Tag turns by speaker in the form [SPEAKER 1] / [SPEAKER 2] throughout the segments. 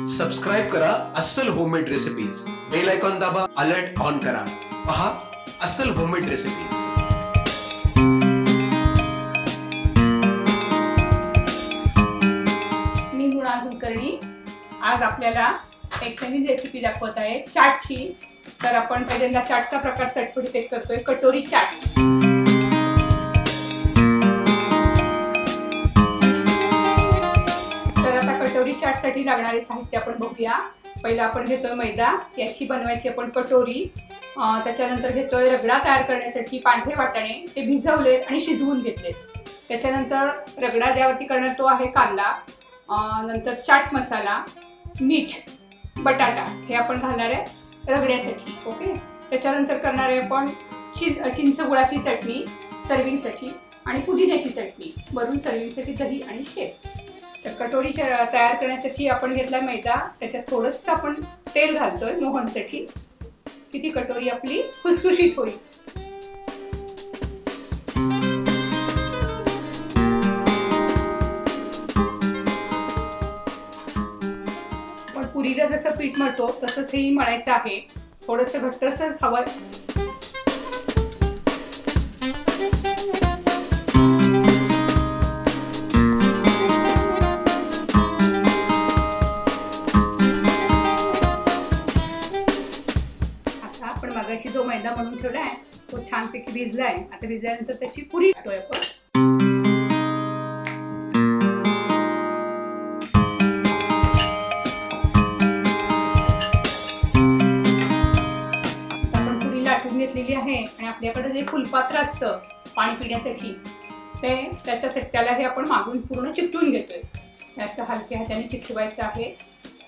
[SPEAKER 1] Subscribe करा अस्सल homemade recipes, bell icon दाबा, अलर्ट ऑन करा, पहा अस्सल होममेड रेसिपीज।
[SPEAKER 2] मी मृणाल कुलकर्णी आज आपल्याला एक नवीन रेसिपी दाखवत आहे चाटची। तर आपण पहिल्यांदा चाटचा प्रकार चटपटीत एक करतोय, कटोरी चाट। तर आता कटोरी चाट साठी लागणारे साहित्य आपण बघूया। पहिला आपण घेतोय मैदा, याची बनवायची आपण कटोरी। त्याच्यानंतर घेतोय रगडा तयार करण्यासाठी पांढरे वाटाणे, ते भिजवलेत आणि शिजवून घेतलेत। त्याच्यानंतर रगडा ज्यावरती करणार तो आहे कांदा, नंतर चाट मसाला, मीठ, बटाटा हे आपण घालणार आहे रगड्यासाठी। ओके, त्याच्यानंतर करणार आहे आपण चिंच गुळाची चटणी सर्विंगसाठी आणि पुदिन्याची चटणी, वरून सर्विंगसाठी दही आणि शेव। तर कटोरी तयार करण्यासाठी आपण घेतला मैदा, त्याच्यात थोडंसं आपण तेल घालतोय मोहनसाठी, की ती कटोरी आपली खुसखुशीत होईल। पण पुरीला जसं पीठ मळतो तसंच हे मळायचं आहे, थोडंसं घट्टसरच हवं। आपण मगाशी जो मैदा म्हणून ठेवलाय तो छानपैकी भिजलाय। आता भिजल्यानंतर त्याची पुरी टाकतोय आपण। आपण पुरी लाटून घेतलेली आहे आणि आपल्याकडे जे फुलपात्र असतं पाणी पिण्यासाठी त्याला हे आपण मागून पूर्ण चिकटून घेतोय। असं हलक्या हाताने चिकटवायचं आहे।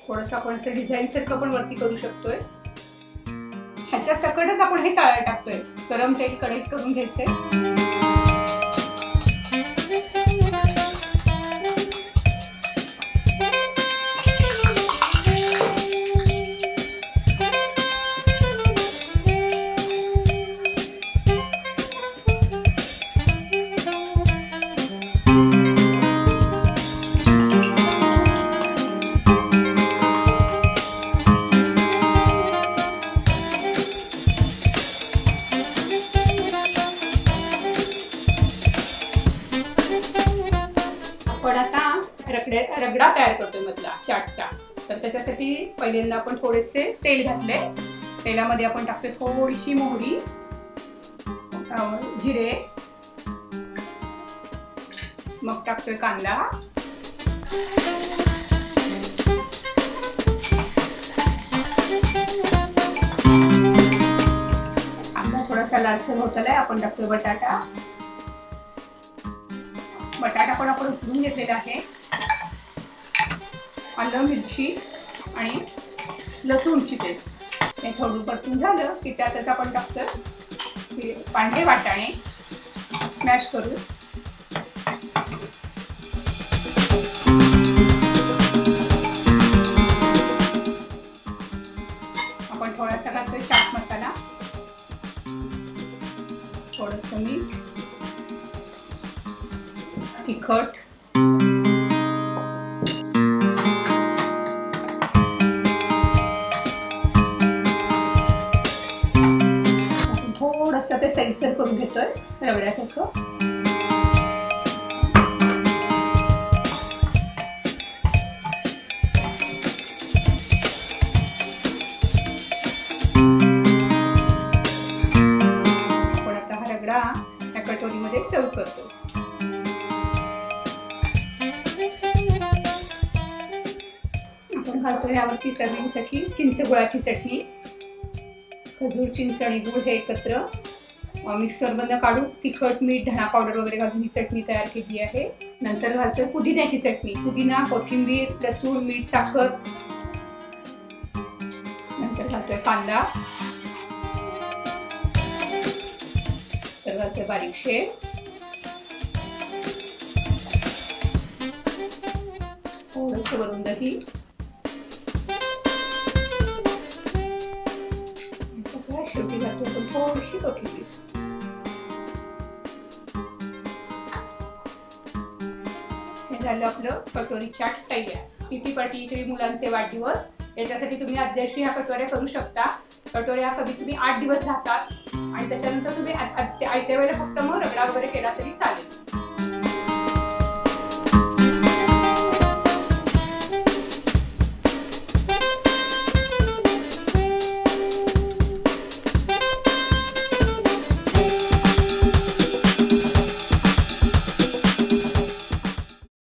[SPEAKER 2] थोडंसं आपण असं डिझाईन सारखं पण वरती करू शकतोय। ह्याच्या सकटच आपण हे तळायला टाकतोय। गरम तेल कढईत करून घ्यायचंय। आपण आता रगडा तयार करतोय मधला चाटचा। तर त्याच्यासाठी पहिल्यांदा आपण थोडेसे तेल घातले, तेलामध्ये आपण टाकतोय थोडीशी मोहरी, जिरे, मग टाकतोय कांदा, कांदा थोडासा लालसर होत आलाय, आपण टाकतोय बटाटा पण आपण उकडून घेतलेला आहे। आलं, मिरची आणि लसूणची पेस्ट हे थोडं परतून झालं की त्यातच आपण टाकतोय पांढरे वाटाणे स्मॅश करून। आपण थोडासा घालतोय चाट मसाला, थोडंसं मीठ, तिखट, थोडंसं ते सैलसर करून घेतोय रगड्यासारखं। आपण आता हा रगडा या कटोरीमध्ये सर्व करतो। आपण घालतो यावरती सर्विंगसाठी चिंच गुळाची चटणी, खजूर, चिंच आणि गुळ हे एकत्र मिक्सर मधून काढून तिखट, मीठ, धणा पावडर वगैरे घालून ही चटणी तयार केली आहे। नंतर घालतोय पुदिन्याची चटणी, पुदिना, कोथिंबीर, लसूण, मीठ, साखर। नंतर घालतोय कांदा, तर घालतोय बारीक शेव, थोडंसं वरून दही, शेवटी घालतो आपण थोडीशी कोथिंबीर। हे झालं आपलं कटोरी चाट तयार। किटी पार्टी किंवा मुलांचे वाढदिवस याच्यासाठी तुम्ही आदल्या दिवशी ह्या कटोऱ्या करू शकता. कटोऱ्या कमीत कमी 8 दिवस राहतात आणि त्याच्यानंतर तुम्ही आयत्या वेळेला फक्त मग रगडा वगैरे केला तरी चालेल.